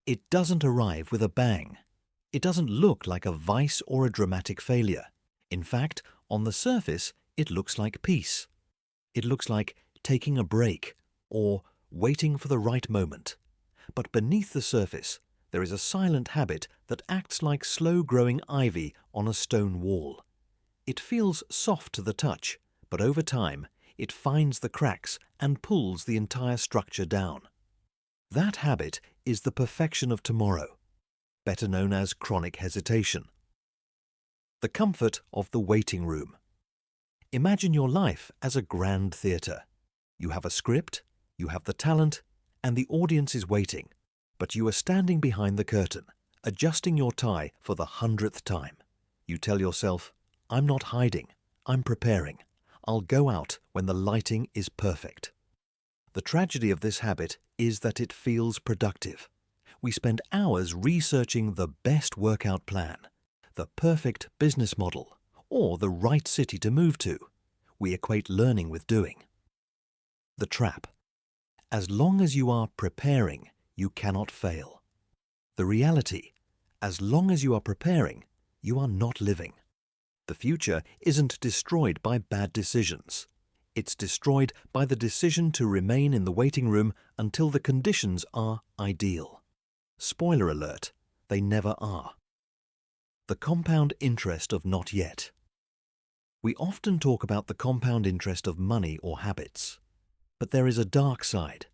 It doesn't arrive with a bang. It doesn't look like a vice or a dramatic failure. In fact, on the surface, it looks like peace. It looks like taking a break or waiting for the right moment. But beneath the surface, there is a silent habit that acts like slow-growing ivy on a stone wall. It feels soft to the touch, but over time, it finds the cracks and pulls the entire structure down. That habit is the perfection of tomorrow, better known as chronic hesitation. The comfort of the waiting room. Imagine your life as a grand theatre. You have a script, you have the talent, and the audience is waiting, but you are standing behind the curtain, adjusting your tie for the 100th time. You tell yourself, "I'm not hiding, I'm preparing. I'll go out when the lighting is perfect." The tragedy of this habit is that it feels productive. We spend hours researching the best workout plan, the perfect business model, or the right city to move to. We equate learning with doing. The trap. As long as you are preparing, you cannot fail. The reality. As long as you are preparing, you are not living. The future isn't destroyed by bad decisions. It's destroyed by the decision to remain in the waiting room until the conditions are ideal. Spoiler alert, they never are. The compound interest of not yet. We often talk about the compound interest of money or habits. But there is a dark side,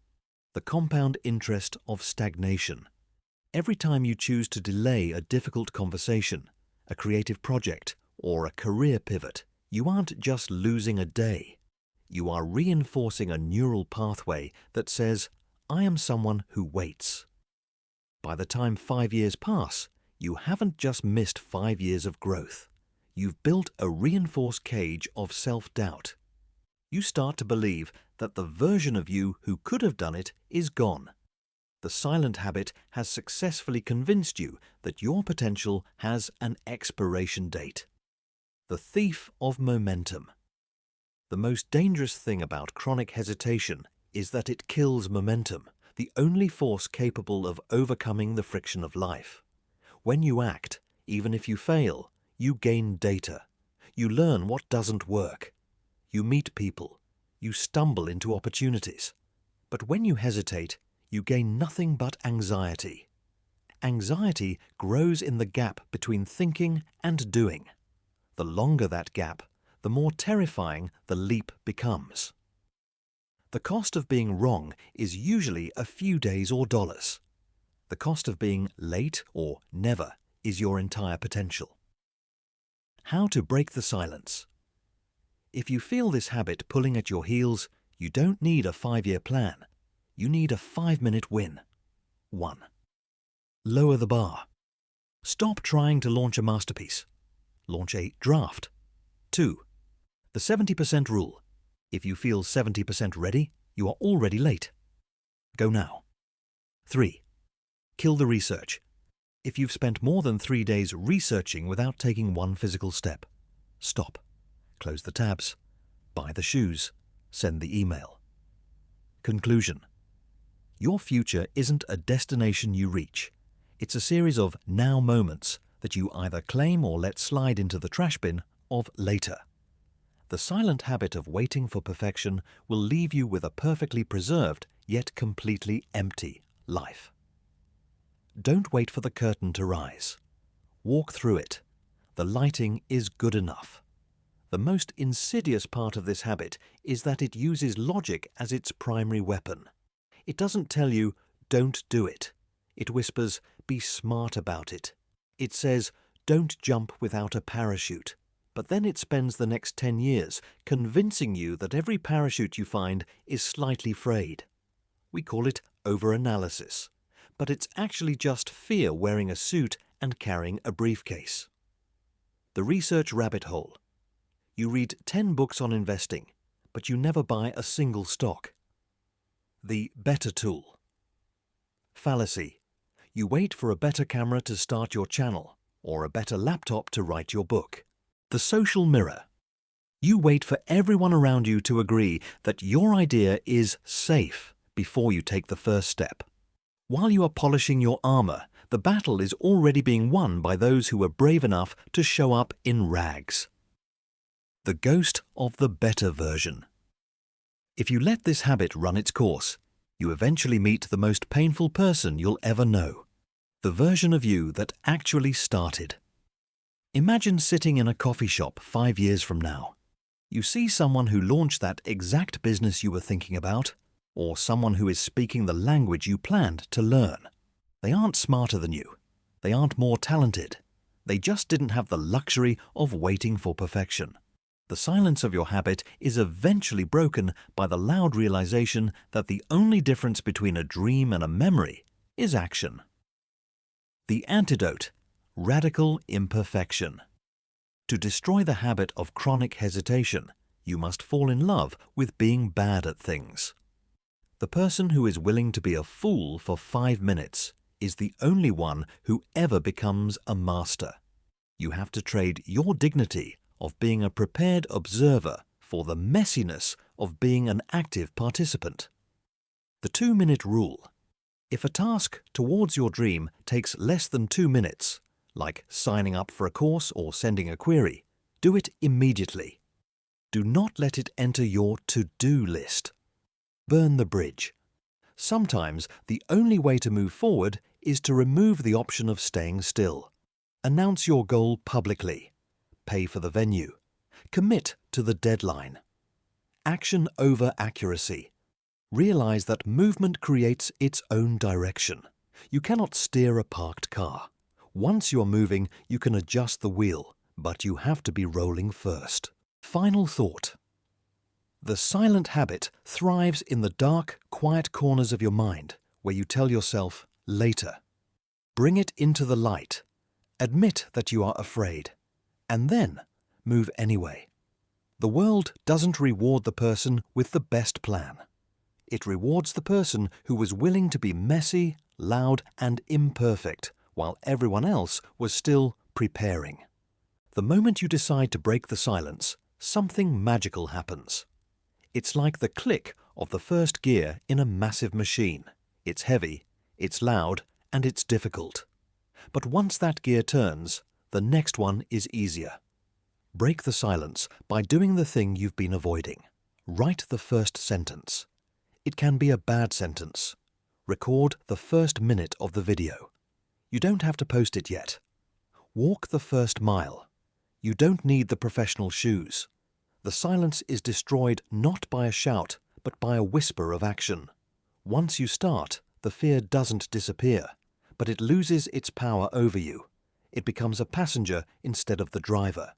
the compound interest of stagnation. Every time you choose to delay a difficult conversation, a creative project, or a career pivot, you aren't just losing a day. You are reinforcing a neural pathway that says, "I am someone who waits." By the time 5 years pass, you haven't just missed 5 years of growth. You've built a reinforced cage of self-doubt. You start to believe that the version of you who could have done it is gone. The silent habit has successfully convinced you that your potential has an expiration date. The thief of momentum. The most dangerous thing about chronic hesitation is that it kills momentum, the only force capable of overcoming the friction of life. When you act, even if you fail, you gain data. You learn what doesn't work. You meet people. You stumble into opportunities. But when you hesitate, you gain nothing but anxiety. Anxiety grows in the gap between thinking and doing. The longer that gap, the more terrifying the leap becomes. The cost of being wrong is usually a few days or dollars. The cost of being late or never is your entire potential. How to break the silence. If you feel this habit pulling at your heels, you don't need a 5-year plan. You need a 5-minute win. 1. Lower the bar. Stop trying to launch a masterpiece. Launch a draft. 2. The 70% rule. If you feel 70% ready, you are already late. Go now. 3. Kill the research. If you've spent more than 3 days researching without taking one physical step, stop. Close the tabs. Buy the shoes. Send the email. Conclusion. Your future isn't a destination you reach. It's a series of now moments that you either claim or let slide into the trash bin of later. The silent habit of waiting for perfection will leave you with a perfectly preserved yet completely empty life. Don't wait for the curtain to rise. Walk through it. The lighting is good enough. The most insidious part of this habit is that it uses logic as its primary weapon. It doesn't tell you, "Don't do it." It whispers, "Be smart about it." It says, "Don't jump without a parachute." But then it spends the next 10 years convincing you that every parachute you find is slightly frayed. We call it overanalysis, but it's actually just fear wearing a suit and carrying a briefcase. The research rabbit hole. You read 10 books on investing, but you never buy a single stock. The better tool. Fallacy. You wait for a better camera to start your channel, or a better laptop to write your book. The social mirror. You wait for everyone around you to agree that your idea is safe before you take the first step. While you are polishing your armor, the battle is already being won by those who were brave enough to show up in rags. The ghost of the better version. If you let this habit run its course, you eventually meet the most painful person you'll ever know, the version of you that actually started. Imagine sitting in a coffee shop 5 years from now. You see someone who launched that exact business you were thinking about, or someone who is speaking the language you planned to learn. They aren't smarter than you. They aren't more talented. They just didn't have the luxury of waiting for perfection. The silence of your habit is eventually broken by the loud realization that the only difference between a dream and a memory is action. The antidote: radical imperfection. To destroy the habit of chronic hesitation, you must fall in love with being bad at things. The person who is willing to be a fool for 5 minutes is the only one who ever becomes a master. You have to trade your dignity of being a prepared observer for the messiness of being an active participant. The 2-minute rule. If a task towards your dream takes less than 2 minutes, like signing up for a course or sending a query, do it immediately. Do not let it enter your to-do list. Burn the bridge. Sometimes the only way to move forward is to remove the option of staying still. Announce your goal publicly. Pay for the venue. Commit to the deadline. Action over accuracy. Realize that movement creates its own direction. You cannot steer a parked car. Once you are moving, you can adjust the wheel, but you have to be rolling first. Final thought. The silent habit thrives in the dark, quiet corners of your mind, where you tell yourself, later. Bring it into the light. Admit that you are afraid. And then move anyway. The world doesn't reward the person with the best plan. It rewards the person who was willing to be messy, loud, and imperfect, while everyone else was still preparing. The moment you decide to break the silence, something magical happens. It's like the click of the first gear in a massive machine. It's heavy, it's loud, and it's difficult. But once that gear turns, the next one is easier. Break the silence by doing the thing you've been avoiding. Write the first sentence. It can be a bad sentence. Record the first minute of the video. You don't have to post it yet. Walk the first mile. You don't need the professional shoes. The silence is destroyed not by a shout, but by a whisper of action. Once you start, the fear doesn't disappear, but it loses its power over you. It becomes a passenger instead of the driver.